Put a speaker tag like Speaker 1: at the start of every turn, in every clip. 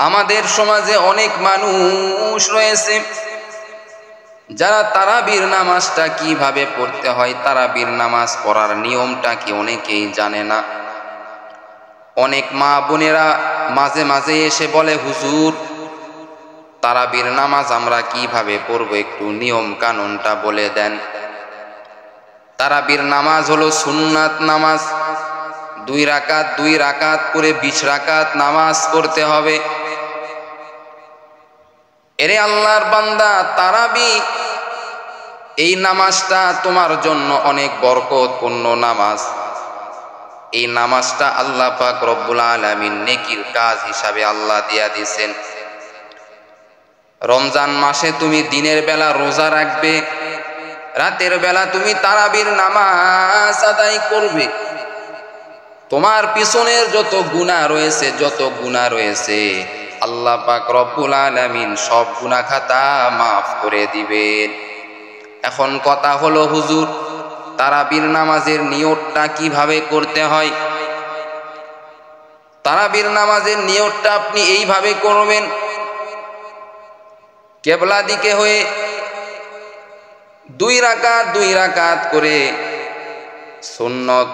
Speaker 1: আমাদের সমাজে অনেক মানুষ রয়েছে যারা তারাবির নামাজটা কিভাবে পড়তে হয়, তারাবির নামাজ পড়ার নিয়মটা কি অনেকেই জানে না। অনেক মা বোনেরা মাঝে মাঝে এসে বলে, হুজুর তারাবির নামাজ আমরা কিভাবে পড়ব, একটু নিয়ম কানুনটা বলে দেন। তারাবির নামাজ হলো সুন্নাত নামাজ। 2 রাকাত করে 20 রাকাত নামাজ পড়তে হবে। এরে আল্লাহর বান্দা, তারাবি এই নামাজটা তোমার জন্য অনেক বরকতপূর্ণ নামাজ। এই নামাজটা আল্লাহ পাক রব্বুল আলামিন নেকির কাজ হিসাবে আল্লাহ দিয়া দিয়েছেন। রমজান মাসে তুমি দিনের বেলা রোজা রাখবে, রাতের বেলা তুমি তারাবির নামাজ আদায় করবে। তোমার পিছনের যত গুনাহ রয়েছে আল্লাহ পাক রব্বুল আলামিন সব গুনাহ খাতা মাফ করে দিবেন। এখন কথা হলো, হুজুর তারাবির নামাজের নিয়তটা কিভাবে করতে হয়? তারাবির নামাজের নিয়তটা আপনি এইভাবে করবেন, কিবলা দিকে হয়ে 2 রাকাত করে সুন্নত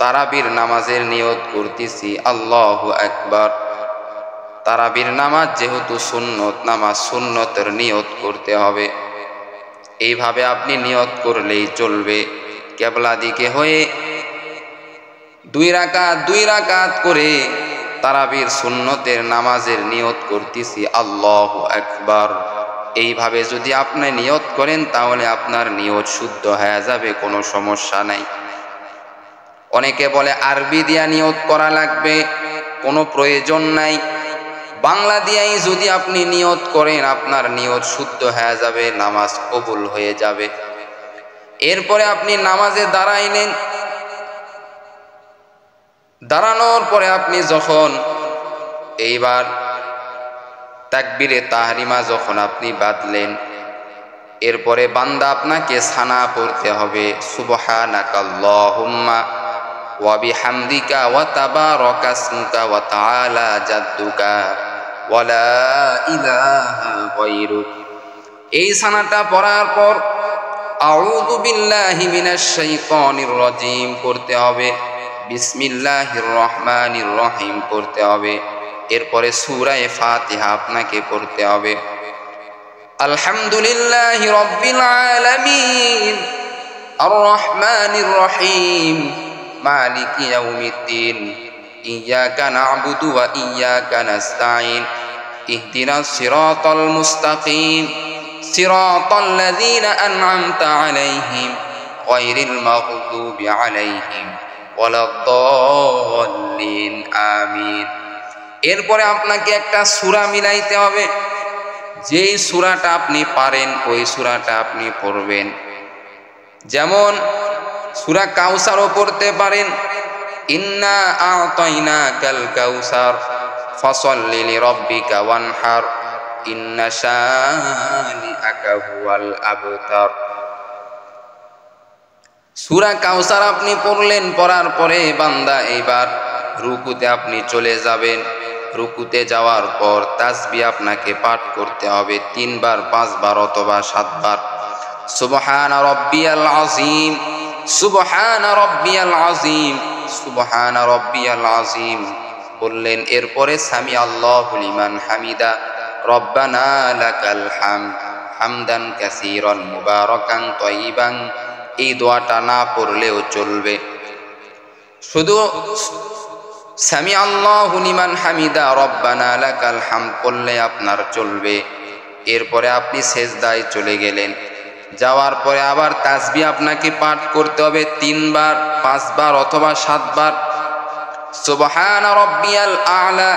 Speaker 1: তারাবির নামাজের নিয়ত করতেছি, আল্লাহু আকবার। তারাবির নামাজ যেহেতু সুন্নত নামাজ, সুন্নতের নিয়ত করতে হবে। এইভাবে আপনি নিয়ত করলেই চলবে। কিবলা দিকে হয়ে 2 রাকাত করে তারাবির সুন্নতের নামাজের নিয়ত করতেছি, আল্লাহু আকবার। এইভাবে যদি আপনি নিয়ত করেন তাহলে আপনার নিয়ত শুদ্ধ হয়ে যাবে, কোনো সমস্যা নাই। অনেকে বলে আরবি দিয়া নিয়ত করা লাগবে, কোনো প্রয়োজন নাই। বাংলা দিয়াই যদি আপনি নিয়ত করেন আপনার নিয়ত শুদ্ধ হয়ে যাবে, নামাজ কবুল হয়ে যাবে। এরপরে আপনি নামাজে দাঁড়াইলেন, দাঁড়ানোর পরে আপনি যখন এইবার তাকবীরে তাহরিমা যখন আপনি বাঁধলেন, এরপরে বান্দা আপনাকে সানা পড়তে হবে, সুবহানাকাল্লাহুম্মা ওয়া বিহামদিকা ওয়া তাবারাকা ইসমুকা ওয়া তাআলা জাদ্দুকা ওয়া লা ইলাহা গায়রুক। এই সানাটা পড়ার পর আউযু বিল্লাহি মিনাশ শাইতানির রাজীম পড়তে হবে, বিসমিল্লাহির রহমানির রহিম পড়তে হবে। এরপরে সূরা ফাতিহা আপনাকে পড়তে হবে। আলহামদুলিল্লাহি রাব্বিল আলামিন আর রহমানির রহিম মালিকি ইয়াউমিদ্দিন ইয়াকা না'বুদু ওয়া ইয়াকা নাস্তাঈন ইহদিনাস সিরাতাল মুস্তাকিম সিরাতাল লাযীনা আন'আমতা আলাইহিম গায়রিল মাগদুবি আলাইহিম ওয়ালাদ-দাল্লিন আমিন। এরপরে আপনাকে একটা সূরা মিলাইতে হবে। যেই সূরাটা আপনি পারেন ওই সূরাটা আপনি পড়বেন। যেমন সূরা কাউসারও পড়তে পারেন, ইন্না আ'তাইনাকাল কাউসার ফাসাল্লি লিরাব্বিকা ওয়ানহার ইন্না শানিআকা হুয়াল আবতার। সূরা কাউসার আপনি পড়লেন, পড়ার পরে বান্দা এইবার রুকুতে আপনি চলে যাবেন। রুকুতে যাওয়ার পর তাসবিহ আপনাকে পাঠ করতে হবে 3 বার, 5 বার অথবা 7 বার। সুবহান রাব্বিয়াল আযীম, সুবহান রাব্বিয়াল আযীম, সুবহান রাব্বিয়াল আযীম বললেন। এরপরে সামি আল্লাহু লিমান হামিদা, রব্বানা লাকাল হামদ হামদান কাসীরান মুবারাকান তাইয়িবান, এই দোয়াটা না পড়লেও চলবে। শুধু সামি আল্লাহু লিমান হামিদা রব্বানা লাকাল হামদ পড়লে আপনার চলবে। এরপরে আপনি সেজদায় চলে গেলেন, যাওয়ার পরে আবার তাসবিহ আপনাকে পাঠ করতে হবে 3 বার, 5 বার অথবা 7 বার। সুবহানা রাব্বিয়াল আ'লা,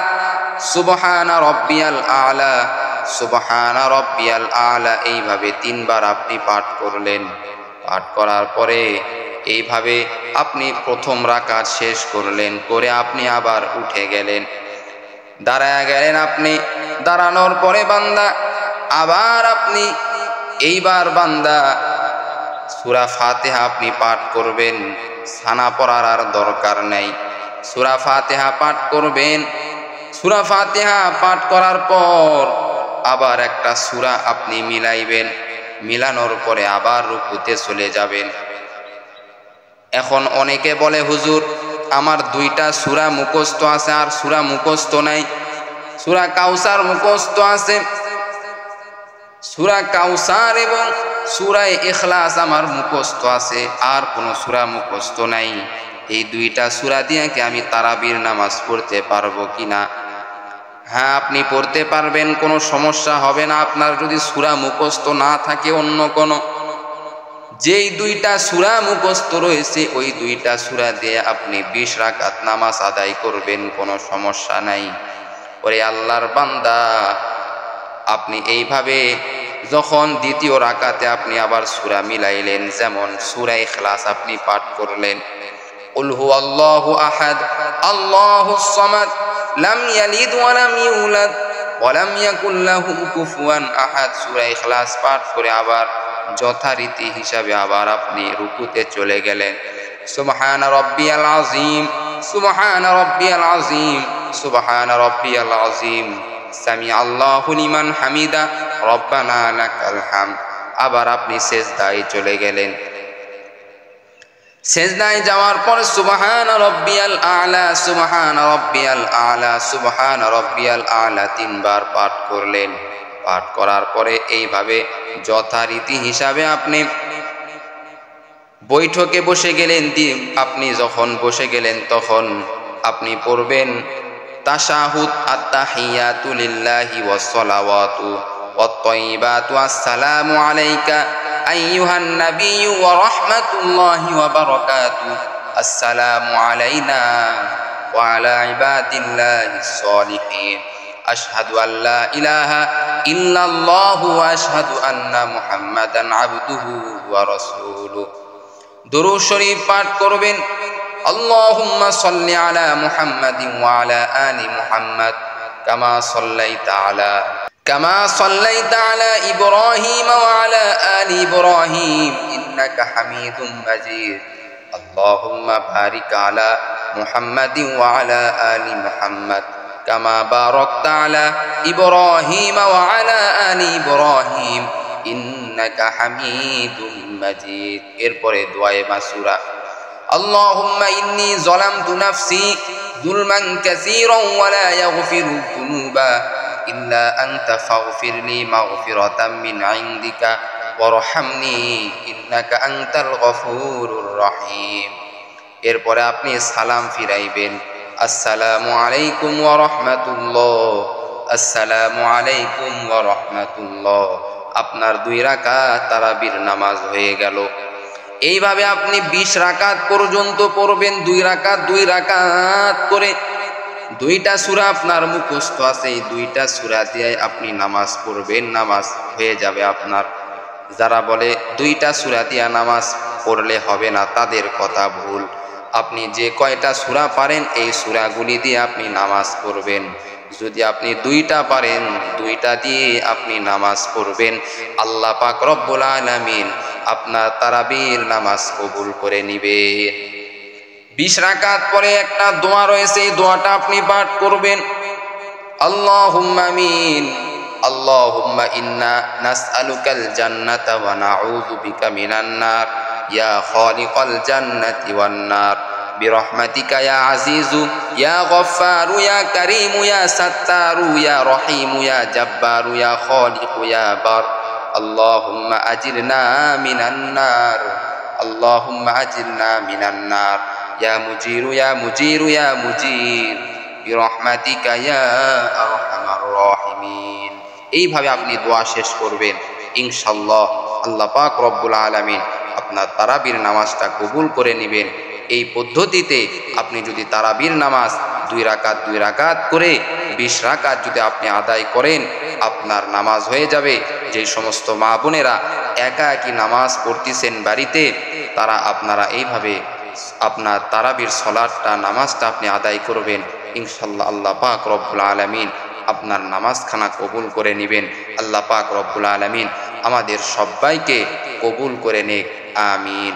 Speaker 1: সুবহানা রাব্বিয়াল আ'লা, সুবহানা রাব্বিয়াল আ'লা, এইভাবে 3 বার আপনি পাঠ করলেন। পাঠ করার পরে এইভাবে আপনি প্রথম রাকাত শেষ করলেন, করে আপনি আবার উঠে গেলেন, দাঁড়ায় গেলেন। আপনি দাঁড়ানোর পরে বান্দা আবার আপনি এইবার বান্দা সূরা ফাতিহা আপনি পাঠ করবেন। সানা পড়ার আর দরকার নাই, সূরা ফাতিহা পাঠ করবেন। সূরা ফাতিহা পাঠ করার পর আবার একটা সূরা আপনি মিলাইবেন, মিলানোর পরে আবার রুকুতে চলে যাবেন। এখন অনেকে বলে হুজুর আমার দুইটা সূরা মুখস্থ আছে আর সূরা মুখস্থ নাই, সূরা কাউসার মুখস্থ আছে, সূরা কাউসার এবং সূরা ইখলাস আমার মুখস্থ আছে, আর কোন সূরা মুখস্থ নাই, এই দুইটা সূরা দিয়ে কি আমি তারাবির নামাজ পড়তে পারবো কিনা? হ্যাঁ, আপনি পড়তে পারবেন, কোনো সমস্যা হবে না। আপনার যদি সূরা মুখস্থ না থাকে অন্য কোনো, যেই দুইটা সূরা মুখস্থ রয়েছে ওই দুইটা সূরা দিয়ে আপনি 20 রাকাত নামাজ আদায় করবেন, কোনো সমস্যা নাই। ওরে আল্লাহর বান্দা, আপনি এইভাবে যখন দ্বিতীয় রাকাতে আপনি আবার সূরা মিলাইলেন, যেমন সূরা ইখলাস আপনি পাঠ করলেন, কুল হুয়াল্লাহু আহাদ আল্লাহুস সামাদ লাম ইয়ালিদ ওয়া লাম ইউলাদ ওয়া লাম ইয়াকুল লাহু কুফুয়ান আহাদ, সূরা ইখলাস পাঠ করে আবার যথারীতি হিসাবে আবার আপনি রুকুতে চলে গেলেন। সুবহান রাব্বিয়াল আযীম, সুবহান রাব্বিয়াল আযীম, সুবহান রাব্বিয়াল আযীম, সামি আল্লাহু লিমান হামিদা, রব্বানা লাকাল হামদ। আবার আপনি সিজদায় চলে গেলেন। সিজদায় যাওয়ার পর সুবহান রাব্বিয়াল আ'লা, সুবহান রাব্বিয়াল আ'লা, সুবহান রাব্বিয়াল আ'লা 3 বার পাঠ করলেন। পাঠ করার পরে এইভাবে যথারীতি হিসাবে আপনি বৈঠকে বসে গেলেন। আপনি যখন বসে গেলেন তখন আপনি পড়বেন তাশাহুদ, আত-তাহিয়াতু লিল্লাহি ওয়াস সালাওয়াতু ওয়াত তাইয়িবাতু, আসসালামু আলাইকা আইয়ুহান নাবিয়্যু ওয়া রাহমাতুল্লাহি ওয়া বারাকাতুহু, আসসালামু আলাইনা ওয়া আলা ইবাদিল্লাহিস সালিহিন, আশহাদু আল্লা ইলাহা ইল্লাল্লাহু ওয়া আশহাদু আন্না মুহাম্মাদান আবদুহু ওয়া রাসূলুহু। দুরূদ শরীফ পাঠ করবেন, আল্লাহুম্মা সাল্লি আলা মুহাম্মাদিন ওয়া আলা আলি মুহাম্মাদ কামা সাল্লাইতা আলা ইব্রাহিম ওয়া আলা আলি ইব্রাহিম ইন্নাকা হামিদুম মাজিদ, আল্লাহুম্মা বারিক আলা মুহাম্মাদিন ওয়া আলা আলি মুহাম্মাদ কামা বারাকতা আলা ইব্রাহিম ওয়া আলা আলি ইব্রাহিম ইন্নাকা হামিদুম মাজিদ। এরপরে দুআয়ে মাসুরা, আল্লাহুম্মা ইন্নী যালামতু নাফসি যুলমান কাসীরান ওয়া লা ইয়াগফিরু যুনুবা ইল্লা আনতা ফাগফিরলি মাগফিরাতাম মিন ইনদিকা ওয়ারহামনি ইন্নাকা আনতাল গফুরুর রহিম। এরপরে আপনি সালাম ফিরাইবেন, আসসালামু আলাইকুম ওয়া রাহমাতুল্লাহ, আসসালামু আলাইকুম ওয়া রাহমাতুল্লাহ। আপনার 2 রাকাত তারাবির নামাজ হয়ে গেল। এইভাবে আপনি 20 রাকাত পর্যন্ত পড়বেন, 2 রাকাত করে। 2টা সূরা আপনার মুখস্থ আছে, এই 2টা সূরা দিয়ে আপনি নামাজ পড়বেন, নামাজ হয়ে যাবে আপনার। যারা বলে 2টা সূরা দিয়ে নামাজ পড়লে হবে না, তাদের কথা ভুল। আপনি যে কয়টা সূরা পারেন এই সূরাগুলি দিয়ে আপনি নামাজ পড়বেন। যদি আপনি 2টা পারেন, 2টা দিয়ে আপনি নামাজ পড়বেন, আল্লাহ পাক রব্বুল আলামিন আপনার তারাবির নামাজ কবুল করে নিবে। 20 রাকাত পরে একটা দোয়া রয়েছে, এই দোয়াটা আপনি পাঠ করবেন, আল্লাহুম্মা আমিন, আল্লাহুম্মা ইন্না নাসআলুকাল জান্নাতা ওয়া নাউযু বিকা মিনান নার, ইয়া খালিকাল জান্নাতি ওয়ান নার, বিরহমাতিকা ইয়া আজিজু ইয়া গফফারু ইয়া কারীমু ইয়া সাত্তারু ইয়া রহিমু ইয়া জাব্বারু ইয়া খালিকু ইয়া বার, আল্লাহুম্মা আজিরনা মিনান নার, আল্লাহুম্মা আজিরনা মিনান নার, ইয়া মুজিরু ইয়া মুজিরু ইয়া মুজির, বিরহমাতিকা ইয়া আরহামার রাহিমিন। এইভাবে আপনি দোয়া শেষ করবেন, ইনশাআল্লাহ আল্লাহ পাক রব্বুল আলামিন আপনার তারাবির নামাজটা কবুল করে নেবেন। এই পদ্ধতিতে আপনি যদি তারাবির নামাজ 2 রাকাত করে 20 রাকাত যদি আপনি আদায় করেন, আপনার নামাজ হয়ে যাবে। যে সমস্ত মা বোনেরা একা একই নামাজ পড়তেছেন বাড়িতে, তারা আপনারা এইভাবে আপনার তারাবির সালাতটা নামাজটা আপনি আদায় করবেন, ইনশাআল্লাহ আল্লাহ পাক রব্বুল আলামিন আপনার নামাজখানা কবুল করে নেবেন। আল্লাহ পাক রব্বুল আলামিন আমাদের সবাইকে কবুল করে নেক, আমিন।